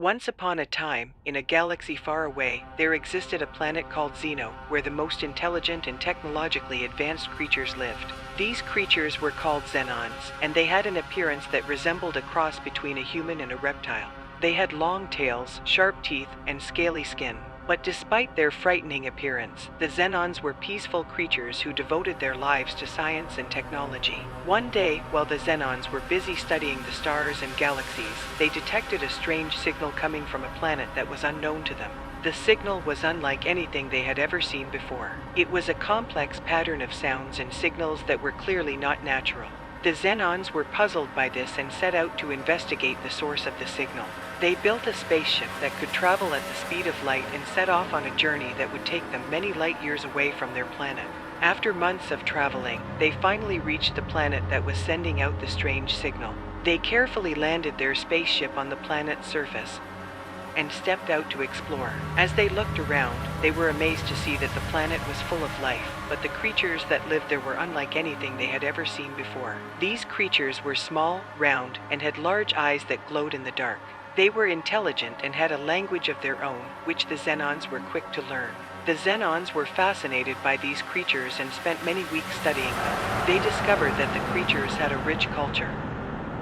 Once upon a time, in a galaxy far away, there existed a planet called Xeno, where the most intelligent and technologically advanced creatures lived. These creatures were called Xenons, and they had an appearance that resembled a cross between a human and a reptile. They had long tails, sharp teeth, and scaly skin. But despite their frightening appearance, the Xenons were peaceful creatures who devoted their lives to science and technology. One day, while the Xenons were busy studying the stars and galaxies, they detected a strange signal coming from a planet that was unknown to them. The signal was unlike anything they had ever seen before. It was a complex pattern of sounds and signals that were clearly not natural. The Xenons were puzzled by this and set out to investigate the source of the signal. They built a spaceship that could travel at the speed of light and set off on a journey that would take them many light years away from their planet. After months of traveling, they finally reached the planet that was sending out the strange signal. They carefully landed their spaceship on the planet's surface and stepped out to explore. As they looked around, they were amazed to see that the planet was full of life, but the creatures that lived there were unlike anything they had ever seen before. These creatures were small, round, and had large eyes that glowed in the dark. They were intelligent and had a language of their own, which the Xenons were quick to learn. The Xenons were fascinated by these creatures and spent many weeks studying them. They discovered that the creatures had a rich culture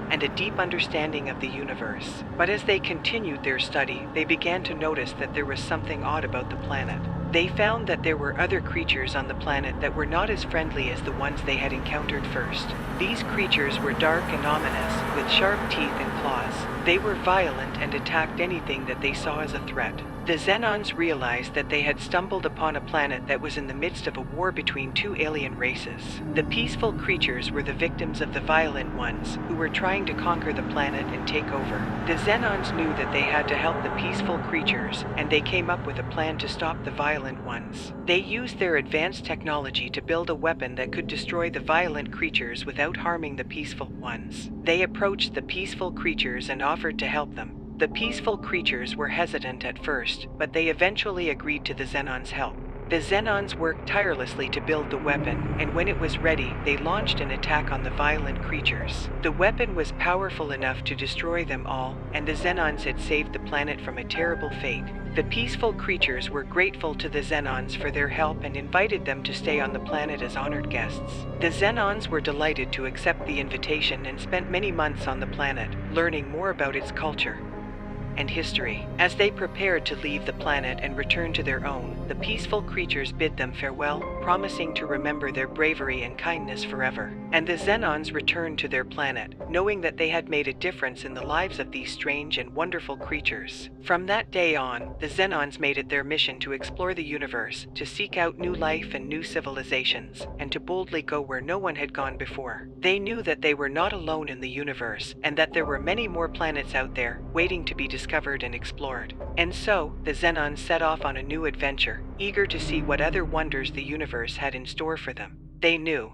and a deep understanding of the universe. But as they continued their study, they began to notice that there was something odd about the planet. They found that there were other creatures on the planet that were not as friendly as the ones they had encountered first. These creatures were dark and ominous, with sharp teeth and claws. They were violent and attacked anything that they saw as a threat. The Xenons realized that they had stumbled upon a planet that was in the midst of a war between two alien races. The peaceful creatures were the victims of the violent ones, who were trying to conquer the planet and take over. The Xenons knew that they had to help the peaceful creatures, and they came up with a plan to stop the violent ones. They used their advanced technology to build a weapon that could destroy the violent creatures without harming the peaceful ones. They approached the peaceful creatures and offered to help them. The peaceful creatures were hesitant at first, but they eventually agreed to the Xenons' help. The Xenons worked tirelessly to build the weapon, and when it was ready, they launched an attack on the violent creatures. The weapon was powerful enough to destroy them all, and the Xenons had saved the planet from a terrible fate. The peaceful creatures were grateful to the Xenons for their help and invited them to stay on the planet as honored guests. The Xenons were delighted to accept the invitation and spent many months on the planet, learning more about its culture and history. As they prepared to leave the planet and return to their own, the peaceful creatures bid them farewell, promising to remember their bravery and kindness forever. And the Xenons returned to their planet, knowing that they had made a difference in the lives of these strange and wonderful creatures. From that day on, the Xenons made it their mission to explore the universe, to seek out new life and new civilizations, and to boldly go where no one had gone before. They knew that they were not alone in the universe, and that there were many more planets out there, waiting to be discovered and explored. And so, the Xenons set off on a new adventure, eager to see what other wonders the universe had in store for them. They knew